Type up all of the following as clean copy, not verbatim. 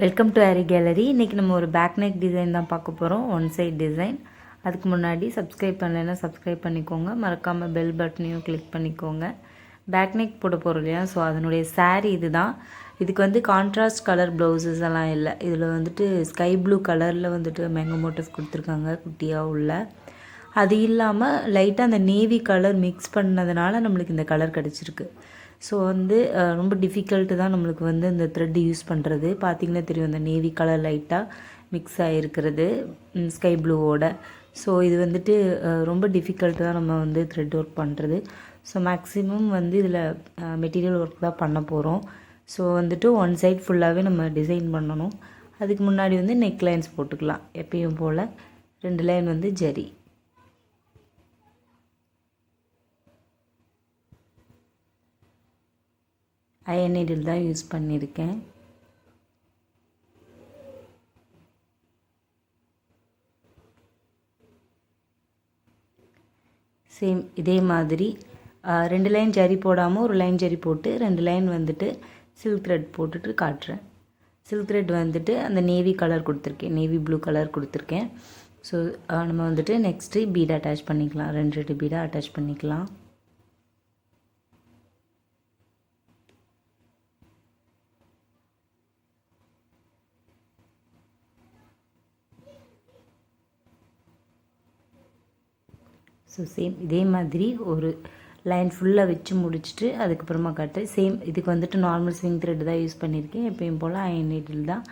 Welcome to aari gallery. இன்றைக்கி நம்ம ஒரு பேக் நெக் டிசைன் தான் பார்க்க போகிறோம், ஒன் சைட் டிசைன். அதுக்கு முன்னாடி சப்ஸ்கிரைப் பண்ணலைன்னா சப்ஸ்கிரைப் பண்ணிக்கோங்க, மறக்காமல் பெல் பட்டனையும் கிளிக் பண்ணிக்கோங்க. பேக் நெக் போட போகிறோம் இல்லையா, ஸோ அதனுடைய சாரீ இது தான். இதுக்கு வந்து கான்ட்ராஸ்ட் கலர் ப்ளவுசஸ் எல்லாம் இல்லை. இதில் வந்துட்டு ஸ்கை ப்ளூ கலரில் வந்துட்டு மேங்கோ மோட்டிவ் கொடுத்துருக்காங்க குட்டியாக உள்ள. அது இல்லாமல் லைட்டாக அந்த நேவி கலர் மிக்ஸ் பண்ணதுனால நம்மளுக்கு இந்த கலர் கிடச்சிருக்கு. ஸோ வந்து ரொம்ப டிஃபிகல்ட்டு தான் நம்மளுக்கு வந்து இந்த த்ரெட் யூஸ் பண்ணுறது. பார்த்திங்கன்னா தெரியும், அந்த நேவி கலர் லைட்டாக மிக்ஸ் ஆகிருக்கிறது ஸ்கை ப்ளூவோட. ஸோ இது வந்துட்டு ரொம்ப டிஃபிகல்ட்டு தான் நம்ம வந்து த்ரெட் ஒர்க் பண்ணுறது. ஸோ மேக்ஸிமம் வந்து இதில் மெட்டீரியல் ஒர்க் தான் பண்ண போகிறோம். ஸோ வந்துட்டு ஒன் சைட் ஃபுல்லாகவே நம்ம டிசைன் பண்ணணும். அதுக்கு முன்னாடி வந்து நெக் லைன்ஸ் போட்டுக்கலாம். எப்பயும் போல் 2 லைன் வந்து ஜரி. அயன் நீடில் தான் யூஸ் பண்ணியிருக்கேன். சேம் இதே மாதிரி 2 லைன் ஜரி போடாமல் ஒரு லைன் ஜரி போட்டு 2 லைன் வந்துட்டு சில்க் த்ரெட் போட்டுட்டு காட்டுறேன். சில்க் த்ரெட் வந்துட்டு அந்த நேவி கலர் கொடுத்துருக்கேன், நேவி ப்ளூ கலர் கொடுத்துருக்கேன். ஸோ நம்ம வந்துட்டு நெக்ஸ்ட்டு பீடை அட்டாச் பண்ணிக்கலாம். 2 பீடை அட்டாச் பண்ணிக்கலாம். ஸோ சேம் இதே மாதிரி ஒரு லைன் ஃபுல்லாக வச்சு முடிச்சுட்டு அதுக்கப்புறமா காட்டுறேன். சேம் இதுக்கு வந்துட்டு நார்மல் ஸ்விங் த்ரெட் தான் யூஸ் பண்ணியிருக்கேன். எப்பயும் போல் அயன் நீடில் தான்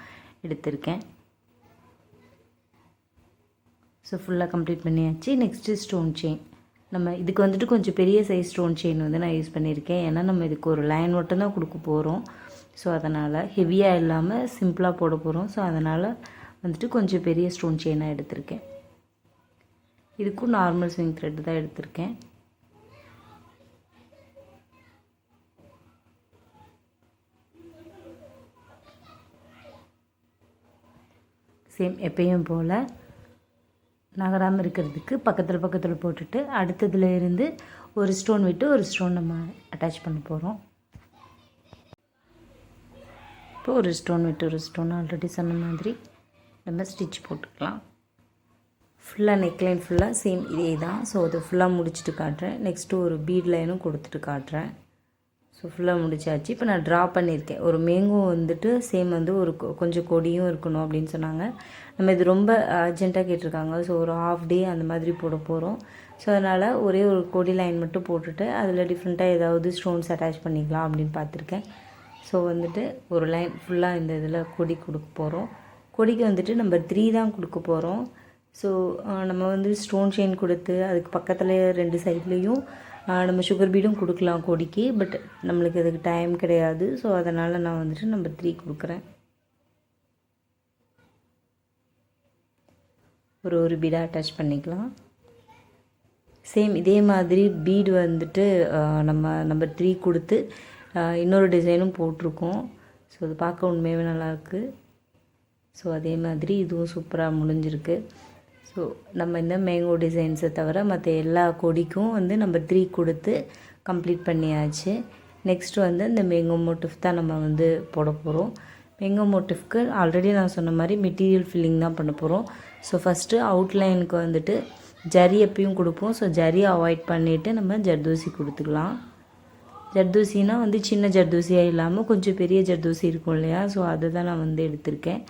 எடுத்திருக்கேன். ஸோ ஃபுல்லாக கம்ப்ளீட் பண்ணியாச்சு. Next stone chain. நம்ம இதுக்கு வந்துட்டு கொஞ்சம் பெரிய சைஸ் ஸ்டோன் செயின் வந்து நான் யூஸ் பண்ணியிருக்கேன். ஏன்னா நம்ம இதுக்கு ஒரு லைன் மட்டும்தான் கொடுக்க போகிறோம். ஸோ அதனால் ஹெவியாக இல்லாமல் சிம்பிளாக போட போகிறோம். ஸோ அதனால் வந்துட்டு கொஞ்சம் பெரிய ஸ்டோன் செயினாக எடுத்திருக்கேன். இதுக்கும் நார்மல் ஸ்விங் த்ரெட் தான் எடுத்திருக்கேன். சேம் எப்பயும் போல் நகராமல் இருக்கிறதுக்கு பக்கத்தில் போட்டுட்டு அடுத்ததில் இருந்து ஒரு ஸ்டோன் விட்டு ஒரு ஸ்டோன் நம்ம அட்டாச் பண்ண போகிறோம். இப்போ ஒரு ஸ்டோன் விட்டு ஒரு ஸ்டோன் ஆல்ரெடி சொன்ன மாதிரி நம்ம ஸ்டிச் போட்டுக்கலாம். ஃபுல்லாக நெக்லைன் ஃபுல்லாக சேம் இதே தான். ஸோ அதை ஃபுல்லாக முடிச்சுட்டு காட்டுறேன். நெக்ஸ்ட்டு ஒரு பீட் லைனும் கொடுத்துட்டு காட்டுறேன். ஸோ ஃபுல்லாக முடிச்சாச்சு. இப்போ நான் ட்ரா பண்ணியிருக்கேன். ஒரு மேங்கோ வந்துட்டு சேம் வந்து ஒரு கொஞ்சம் கொடியும் இருக்கணும் அப்படின்னு சொன்னாங்க. நம்ம இது ரொம்ப அர்ஜென்ட்டாக கேட்டிருக்காங்க. ஸோ ஒரு ஹாஃப் டே அந்த மாதிரி போட போகிறோம். ஸோ அதனால் ஒரே ஒரு கொடி லைன் மட்டும் போட்டுட்டு அதில் டிஃப்ரெண்ட்டாக ஏதாவது ஸ்டோன்ஸ் அட்டாச் பண்ணிக்கலாம் அப்படின்னு பார்த்துருக்கேன். ஸோ வந்துட்டு ஒரு லைன் ஃபுல்லாக இந்த இதில் கொடி கொடுக்க போகிறோம். கொடிக்கு வந்துட்டு நம்ம 3 தான் கொடுக்க போகிறோம். ஸோ நம்ம வந்து ஸ்டோன் செயின் கொடுத்து அதுக்கு பக்கத்தில் 2 சைட்லேயும் நம்ம சுகர் பீடும் கொடுக்கலாம் கொடிக்கு. பட் நம்மளுக்கு அதுக்கு டைம் கிடையாது. ஸோ அதனால் நான் வந்துட்டு நம்பர் 3 கொடுக்குறேன். ஒரு பீடை அட்டாச் பண்ணிக்கலாம். சேம் இதே மாதிரி பீடு வந்துட்டு நம்ம நம்பர் 3 கொடுத்து இன்னொரு டிசைனும் போட்டிருக்கோம். ஸோ அது பார்க்க உண்மையாகவே நல்லாயிருக்கு. ஸோ அதே மாதிரி இதுவும் சூப்பராக முடிஞ்சிருக்கு. ஸோ நம்ம இந்த மேங்கோ டிசைன்ஸை தவிர மற்ற எல்லா கொடிக்கும் வந்து நம்பர் 3 கொடுத்து கம்ப்ளீட் பண்ணியாச்சு. நெக்ஸ்ட் வந்து இந்த மேங்கோ மோட்டிவ் தான் நம்ம வந்து போட போகிறோம். மேங்கோ மோட்டிவ்க்கு ஆல்ரெடி நான் சொன்ன மாதிரி மெட்டீரியல் ஃபில்லிங் தான் பண்ண போகிறோம். ஸோ ஃபஸ்ட்டு அவுட்லைனுக்கு வந்துட்டு ஜரி எப்பயும் கொடுப்போம். ஸோ ஜரியை அவாய்ட் பண்ணிவிட்டு நம்ம ஜர்தோசி கொடுத்துக்கலாம். ஜர்தோசினால் வந்து சின்ன ஜர்தோசியாக இல்லாமல் கொஞ்சம் பெரிய ஜர்தோசி இருக்கும் இல்லையா, ஸோ அதை தான் நான் வந்து எடுத்திருக்கேன்.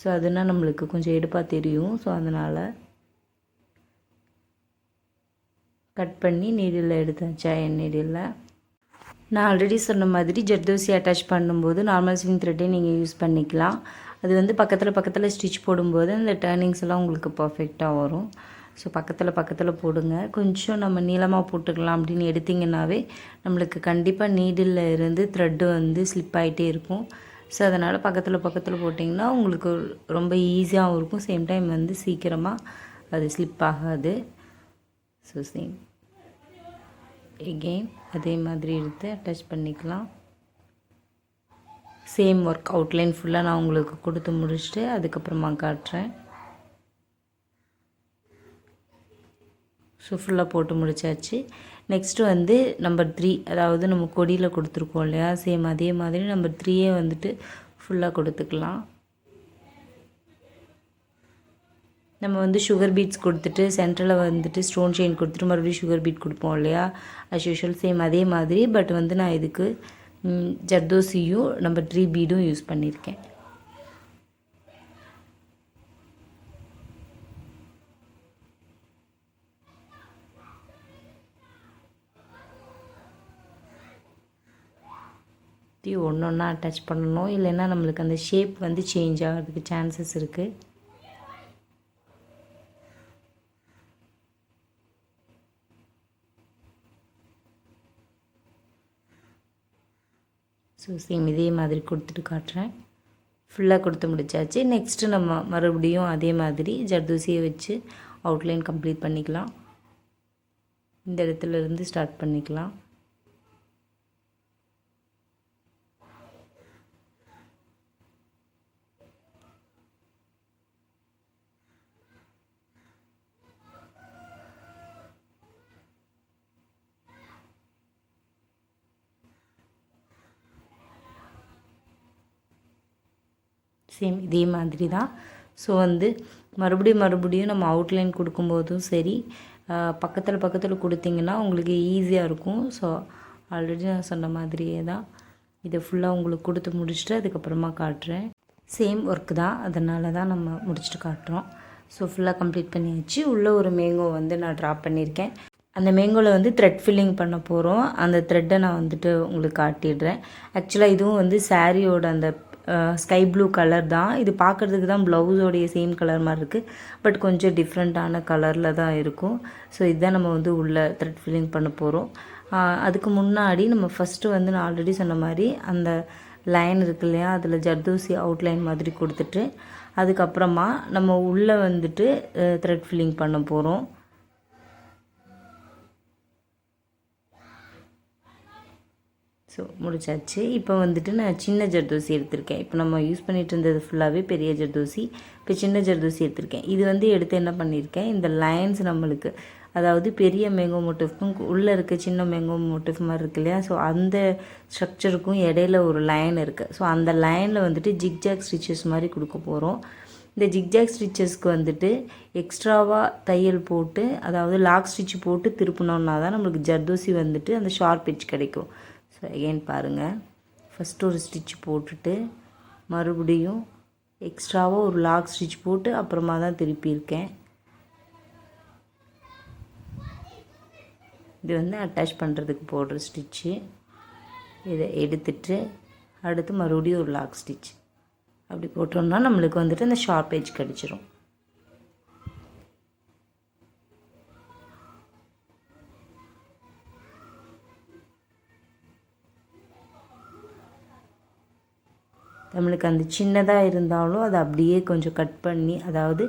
ஸோ அதுனால் நம்மளுக்கு கொஞ்சம் எடுப்பாக தெரியும். ஸோ அதனால் கட் பண்ணி நீடில் எடுத்தாச்சு. அயன் நீடில் நான் ஆல்ரெடி சொன்ன மாதிரி ஜர்தோசி அட்டாச் பண்ணும்போது நார்மல் ஸ்விங் த்ரெட்டே நீங்கள் யூஸ் பண்ணிக்கலாம். அது வந்து பக்கத்தில் ஸ்டிச் போடும்போது அந்த டர்னிங்ஸ் எல்லாம் உங்களுக்கு பர்ஃபெக்டாக வரும். ஸோ பக்கத்தில் போடுங்க. கொஞ்சம் நம்ம நீளமாக போட்டுக்கலாம் அப்படின்னு எடுத்திங்கன்னாவே நம்மளுக்கு கண்டிப்பாக நீடில் இருந்து த்ரெட்டு வந்து ஸ்லிப் ஆகிட்டே இருக்கும். ஸோ அதனால் பக்கத்தில் போட்டிங்கன்னா உங்களுக்கு ரொம்ப ஈஸியாகவும் இருக்கும். சேம் டைம் வந்து சீக்கிரமாக அது ஸ்லிப் ஆகாது. ஸோ சேம் எகெயின் அதே மாதிரி எடுத்து அட்டாச் பண்ணிக்கலாம். சேம் ஒர்க் அவுட்லைன் ஃபுல்லாக நான் உங்களுக்கு கொடுத்து முடிச்சுட்டு அதுக்கப்புறமா காட்டுறேன். ஸோ ஃபுல்லாக போட்டு முடிச்சாச்சு. நெக்ஸ்ட்டு வந்து நம்பர் 3, அதாவது நம்ம கொடியில் கொடுத்துருக்கோம் இல்லையா, சேம் அதே மாதிரி நம்பர் 3 வந்துட்டு ஃபுல்லாக கொடுத்துக்கலாம். நம்ம வந்து சுகர் பீட்ஸ் கொடுத்துட்டு சென்டரில் வந்துட்டு ஸ்டோன் செயின் கொடுத்துட்டு மறுபடியும் சுகர் பீட் கொடுப்போம் இல்லையா, அஸ் யூஷுவல் சேம் அதே மாதிரி. பட் வந்து நான் இதுக்கு ஜர்தோசியும் நம்பர் 3 பீடும் யூஸ் பண்ணியிருக்கேன். ஒன்று ஒன்றா அட்டாச் பண்ணணும், இல்லைன்னா நம்மளுக்கு அந்த ஷேப் வந்து சேஞ்ச் ஆகிறதுக்கு சான்சஸ் இருக்குது. ஸோ சேம் இதே மாதிரி கொடுத்துட்டு காட்டுறேன். ஃபுல்லாக கொடுத்து முடிச்சாச்சு. நெக்ஸ்ட்டு நம்ம மறுபடியும் அதே மாதிரி ஜர்தோசியை வச்சு அவுட்லைன் கம்ப்ளீட் பண்ணிக்கலாம். இந்த இடத்துல இருந்து ஸ்டார்ட் பண்ணிக்கலாம். சேம் இதே மாதிரி தான். ஸோ வந்து மறுபடியும் நம்ம அவுட்லைன் கொடுக்கும்போதும் சரி, பக்கத்தில் கொடுத்திங்கன்னா உங்களுக்கு ஈஸியாக இருக்கும். ஸோ ஆல்ரெடி நான் சொன்ன மாதிரியே தான் இதை ஃபுல்லாக உங்களுக்கு கொடுத்து முடிச்சுட்டு அதுக்கப்புறமா காட்டுறேன். சேம் ஒர்க் தான், அதனால தான் நம்ம முடிச்சுட்டு காட்டுறோம். ஸோ ஃபுல்லாக கம்ப்ளீட் பண்ணியாச்சு. உள்ளே ஒரு மேங்கோ வந்து நான் ட்ரா பண்ணியிருக்கேன். அந்த மேங்கோவில் வந்து த்ரெட் ஃபில்லிங் பண்ண போகிறோம். அந்த த்ரெட்டை நான் வந்துட்டு உங்களுக்கு காட்டிடுறேன். ஆக்சுவலாக இதுவும் வந்து சாரியோட அந்த ஸ்கை ப்ளூ கலர் தான். இது பார்க்குறதுக்கு தான் ப்ளவுஸோடைய சேம் கலர் மாதிரி இருக்குது, பட் கொஞ்சம் டிஃப்ரெண்ட்டான கலரில் தான் இருக்கும். ஸோ இதுதான் நம்ம வந்து உள்ள த்ரெட் ஃபில்லிங் பண்ண போகிறோம். அதுக்கு முன்னாடி நம்ம ஃபஸ்ட்டு வந்து நான் ஆல்ரெடி சொன்ன மாதிரி அந்த லைன் இருக்கு இல்லையா, அதில் ஜர்தோசி அவுட்லைன் மாதிரி கொடுத்துட்டு அதுக்கப்புறமா நம்ம உள்ளே வந்துட்டு த்ரெட் ஃபில்லிங் பண்ண போகிறோம். ஸோ முடிச்சாச்சு. இப்போ வந்துட்டு நான் சின்ன ஜர்தோசி எடுத்திருக்கேன். இப்போ நம்ம யூஸ் பண்ணிகிட்டு இருந்தது ஃபுல்லாகவே பெரிய ஜர்தோசி, இப்போ சின்ன ஜர்தோசி எடுத்திருக்கேன். இது வந்து எடுத்து என்ன பண்ணியிருக்கேன், இந்த லைன்ஸ் நம்மளுக்கு அதாவது பெரிய மேங்கோ மோட்டிஃப்க்கும் உள்ளே இருக்க சின்ன மேங்கோ மோட்டிஃப் மாதிரி இருக்கு இல்லையா, ஸோ அந்த ஸ்ட்ரக்சருக்கும் இடையில ஒரு லைன் இருக்குது. ஸோ அந்த லைனில் வந்துட்டு ஜிக்ஜாக் ஸ்டிச்சஸ் மாதிரி கொடுக்க போகிறோம். இந்த ஜிக்ஜாக் ஸ்டிச்சஸ்க்கு வந்துட்டு எக்ஸ்ட்ராவாக தையல் போட்டு, அதாவது லாக் ஸ்டிச் போட்டு திருப்பினோன்னா தான் நம்மளுக்கு ஜர்தோசி வந்துட்டு அந்த ஷார்ப் எட்ஜ் கிடைக்கும். ஸோ அகெயின் பாருங்கள், ஃபஸ்ட்டு ஒரு ஸ்டிச் போட்டுட்டு மறுபடியும் எக்ஸ்ட்ராவாக ஒரு லாக் ஸ்டிச் போட்டு அப்புறமா தான் திருப்பியிருக்கேன். இது வந்து அட்டாச் பண்ணுறதுக்கு போடுற ஸ்டிச்சு. இதை எடுத்துட்டு அடுத்து மறுபடியும் ஒரு லாக் ஸ்டிச் அப்படி போட்டோம்னா நம்மளுக்கு வந்துட்டு அந்த ஷார்ப் எட்ஜ் கிடச்சிரும். நம்மளுக்கு அந்த சின்னதாக இருந்தாலும் அதை அப்படியே கொஞ்சம் கட் பண்ணி, அதாவது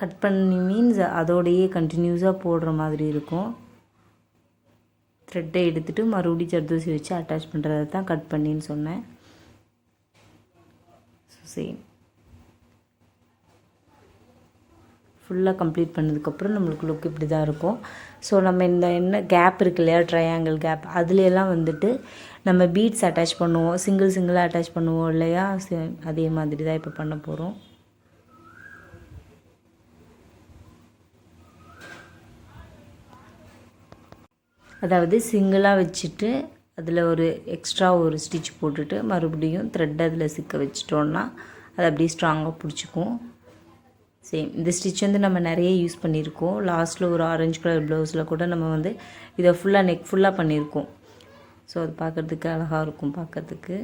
கட் பண்ணி மீன்ஸ் அதோடையே கண்டினியூஸாக போடுற மாதிரி இருக்கும். த்ரெட்டை எடுத்துகிட்டு மறுபடியும் ஜர்தோசி வச்சு அட்டாச் பண்ணுறதை தான் கட் பண்ணின்னு சொன்னேன். ஸோ சேம் ஃபுல்லாக கம்ப்ளீட் பண்ணதுக்கப்புறம் நம்மளுக்கு லுக் இப்படி தான் இருக்கும். ஸோ நம்ம இந்த என்ன கேப் இருக்கு இல்லையா, ட்ரையாங்கிள் கேப், அதுலையெல்லாம் வந்துட்டு நம்ம பீட்ஸ் அட்டாச் பண்ணுவோம், சிங்கிளாக அட்டாச் பண்ணுவோம் இல்லையா, அதே மாதிரி தான் இப்போ பண்ண போகிறோம். அதாவது சிங்கிளாக வச்சுட்டு அதில் ஒரு எக்ஸ்ட்ரா ஒரு ஸ்டிச் போட்டுட்டு மறுபடியும் த்ரெட் அதில் சிக்க வச்சிட்டோன்னா அது அப்படியே ஸ்ட்ராங்காக பிடிச்சிக்கும். சேம் இந்த ஸ்டிச் வந்து நம்ம நிறைய யூஸ் பண்ணியிருக்கோம். லாஸ்ட்டில் ஒரு ஆரஞ்சு கலர் ப்ளவுஸில் கூட நம்ம வந்து இதை ஃபுல்லாக நெக் ஃபுல்லாக பண்ணியிருக்கோம். ஸோ அது பார்க்குறதுக்கு அழகாக இருக்கும் பார்க்குறதுக்கு.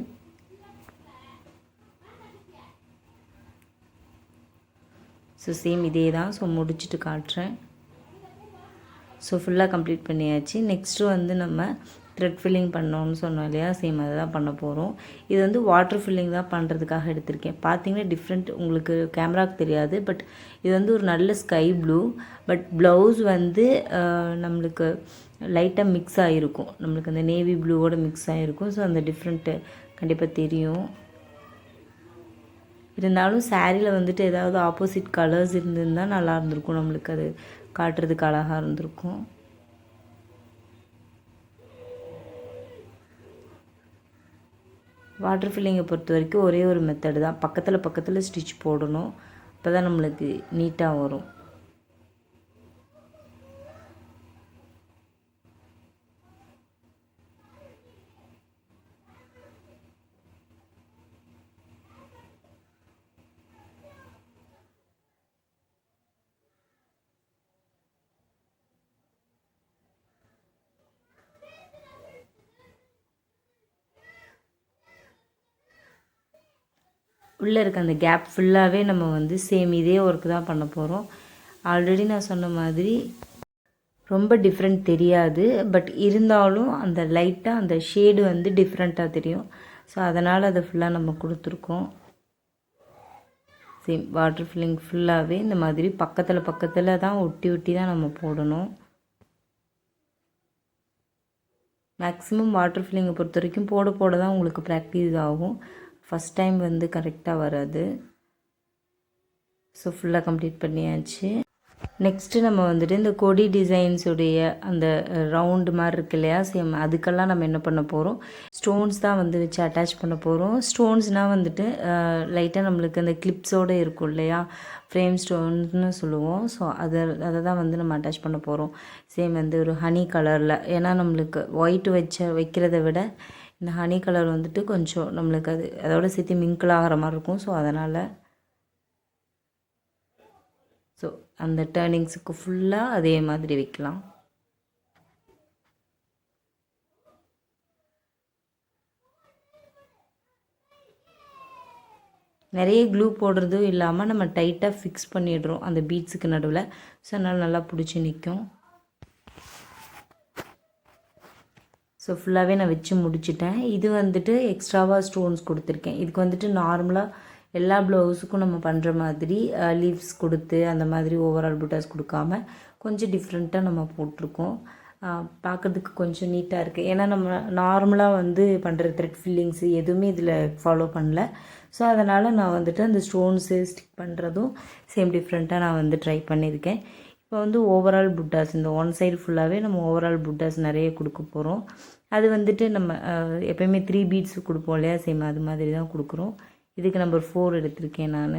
ஸோ சேம் இதே தான். ஸோ முடிச்சுட்டு காட்டுறேன். ஸோ ஃபுல்லாக கம்ப்ளீட் பண்ணியாச்சு. நெக்ஸ்ட்டு வந்து நம்ம த்ரெட் ஃபில்லிங் பண்ணோன்னு சொன்னோம் இல்லையா, சேம் அதை தான் பண்ண போகிறோம். இது வந்து வாட்டர் ஃபில்லிங் தான் பண்ணுறதுக்காக எடுத்திருக்கேன். பார்த்தீங்கன்னா டிஃப்ரெண்ட், உங்களுக்கு கேமராவுக்கு தெரியாது, பட் இது வந்து ஒரு நல்ல ஸ்கை ப்ளூ, பட் ப்ளவுஸ் வந்து நம்மளுக்கு லைட்டாக மிக்ஸ் ஆகிருக்கும், நம்மளுக்கு அந்த நேவி ப்ளூவோட மிக்ஸ் ஆகிருக்கும். ஸோ அந்த டிஃப்ரெண்ட்டு கண்டிப்பாக தெரியும். இருந்தாலும் சாரியில் வந்துட்டு ஏதாவது ஆப்போசிட் கலர்ஸ் இருந்திருந்தால் நல்லா இருந்திருக்கும், நம்மளுக்கு அது காட்டுறதுக்கு அழகாக இருந்திருக்கும். வாட்டர் ஃபில்லிங்கை பொறுத்த வரைக்கும் ஒரே ஒரு மெத்தடு தான், பக்கத்தில் ஸ்டிச் போடணும். அப்போ தான் நம்மளுக்கு நீட்டாக வரும். உள்ளே இருக்க அந்த கேப் ஃபுல்லாகவே நம்ம வந்து சேம் இதே ஒர்க்கு தான் பண்ண போகிறோம். ஆல்ரெடி நான் சொன்ன மாதிரி ரொம்ப டிஃப்ரெண்ட் தெரியாது, பட் இருந்தாலும் அந்த லைட்டாக அந்த ஷேடு வந்து டிஃப்ரெண்ட்டாக தெரியும். ஸோ அதனால் அதை ஃபுல்லாக நம்ம கொடுத்துருக்கோம். சேம் வாட்டர் ஃபில்லிங் ஃபுல்லாகவே இந்த மாதிரி பக்கத்தில் தான் ஒட்டி தான் நம்ம போடணும். மேக்ஸிமம் வாட்டர் ஃபில்லிங்கை பொறுத்த வரைக்கும் போட தான் உங்களுக்கு ப்ராக்டிஸ் ஆகும். ஃபஸ்ட் டைம் வந்து கரெக்டாக வராது. ஸோ ஃபுல்லாக கம்ப்ளீட் பண்ணியாச்சு. நெக்ஸ்ட்டு நம்ம வந்துட்டு இந்த கொடி டிசைன்ஸுடைய அந்த ரவுண்டு மாதிரி இருக்கு இல்லையா, சேம் அதுக்கெல்லாம் நம்ம என்ன பண்ண போகிறோம், ஸ்டோன்ஸ் தான் வந்து வச்சு அட்டாச் பண்ண போகிறோம். ஸ்டோன்ஸ்னால் வந்துட்டு லைட்டாக நம்மளுக்கு அந்த கிளிப்ஸோடு இருக்கும் இல்லையா, ஃப்ரேம் ஸ்டோன்ஸ்னு சொல்லுவோம். ஸோ அதை தான் வந்து நம்ம அட்டாச் பண்ண போகிறோம். சேம் வந்து ஒரு ஹனி கலரில், ஏன்னா நம்மளுக்கு ஒயிட் வைக்கிறத விட இந்த ஹனி கலர் வந்துட்டு கொஞ்சம் நம்மளுக்கு அதோட சேர்த்து மிங்கிள் ஆகிற மாதிரி இருக்கும். ஸோ அதனால் அந்த டர்னிங்ஸுக்கு ஃபுல்லாக அதே மாதிரி வைக்கலாம். நிறைய க்ளூ போடுறதும் இல்லாமல் நம்ம டைட்டாக ஃபிக்ஸ் பண்ணிடுறோம் அந்த பீட்ஸுக்கு நடுவில். ஸோ அதனால் நல்லா பிடிச்சி நிற்கும். ஸோ ஃபுல்லாகவே நான் வச்சு முடிச்சிட்டேன். இது வந்துட்டு எக்ஸ்ட்ராவாக ஸ்டோன்ஸ் கொடுத்துருக்கேன். இதுக்கு வந்துட்டு நார்மலாக எல்லா ப்ளவுஸுக்கும் நம்ம பண்ணுற மாதிரி லீவ்ஸ் கொடுத்து அந்த மாதிரி ஓவரால் புட்டாஸ் கொடுக்காம கொஞ்சம் டிஃப்ரெண்ட்டாக நம்ம போட்டிருக்கோம். பார்க்குறதுக்கு கொஞ்சம் நீட்டாக இருக்குது. ஏன்னா நம்ம நார்மலாக வந்து பண்ணுற த்ரெட் ஃபில்லிங்ஸு எதுவுமே இதில் ஃபாலோ பண்ணல. ஸோ அதனால் நான் வந்துட்டு அந்த ஸ்டோன்ஸு ஸ்டிக் பண்ணுறதும் சேம் டிஃப்ரெண்ட்டாக நான் வந்து ட்ரை பண்ணியிருக்கேன். இப்போ வந்து ஓவரால் புட்டாஸ் இந்த ஒன் சைடு ஃபுல்லாகவே நம்ம ஓவரால் புட்டாஸ் நிறைய கொடுக்க போகிறோம். அது வந்துட்டு நம்ம எப்போயுமே 3 பீட்ஸ் கொடுப்போம் இல்லையா, சேம் அது மாதிரி தான் கொடுக்குறோம். இதுக்கு நம்பர் 4 எடுத்திருக்கேன் நான்.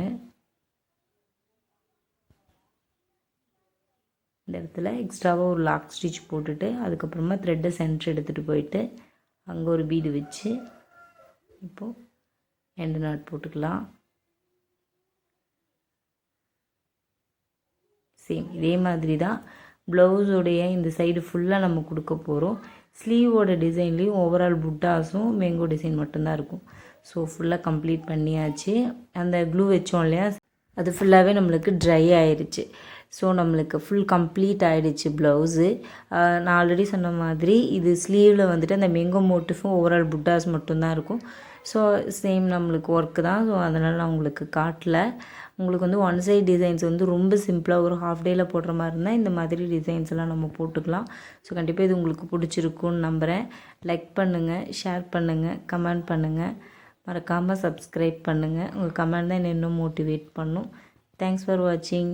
இந்த இடத்துல எக்ஸ்ட்ராவாக ஒரு லாக் ஸ்டிச் போட்டுட்டு அதுக்கப்புறமா த்ரெட்டை சென்டர் எடுத்துகிட்டு போயிட்டு அங்கே ஒரு பீடு வச்சு இப்போது எண்டு நாட் போட்டுக்கலாம். சேம் இதே மாதிரி தான் ப்ளவுஸோடைய இந்த சைடு ஃபுல்லாக நம்ம கொடுக்க போகிறோம். ஸ்லீவோட டிசைன்லேயும் ஓவரால் புட்டாஸும் மேங்கோ டிசைன் மட்டும்தான் இருக்கும். ஸோ ஃபுல்லாக கம்ப்ளீட் பண்ணியாச்சு. அந்த க்ளூ வச்சோம் இல்லையா, அது ஃபுல்லாகவே நம்மளுக்கு ட்ரை ஆயிடுச்சு. ஸோ நம்மளுக்கு ஃபுல் கம்ப்ளீட் ஆகிடுச்சு ப்ளவுஸு. நான் ஆல்ரெடி சொன்ன மாதிரி இது ஸ்லீவில் வந்துட்டு அந்த மேங்கோ மோட்டிஃபும் ஓவரால் புட்டாஸ் மட்டும்தான் இருக்கும். ஸோ சேம் நம்மளுக்கு ஒர்க்கு தான். ஸோ அதனால் நான் உங்களுக்கு காட்டல. உங்களுக்கு வந்து ஒன் சைட் டிசைன்ஸ் வந்து ரொம்ப சிம்பிளாக ஒரு ஹாஃப் டேயில் போடுற மாதிரி இருந்தால் இந்த மாதிரி டிசைன்ஸ் எல்லாம் நம்ம போட்டுக்கலாம். ஸோ கண்டிப்பாக இது உங்களுக்கு பிடிச்சிருக்குன்னு நம்புகிறேன். லைக் பண்ணுங்கள், ஷேர் பண்ணுங்கள், கமெண்ட் பண்ணுங்கள், மறக்காமல் சப்ஸ்கிரைப் பண்ணுங்கள். உங்கள் கமெண்ட் தான் என்ன இன்னும் மோட்டிவேட் பண்ணும். தேங்க்ஸ் ஃபார் வாட்சிங்.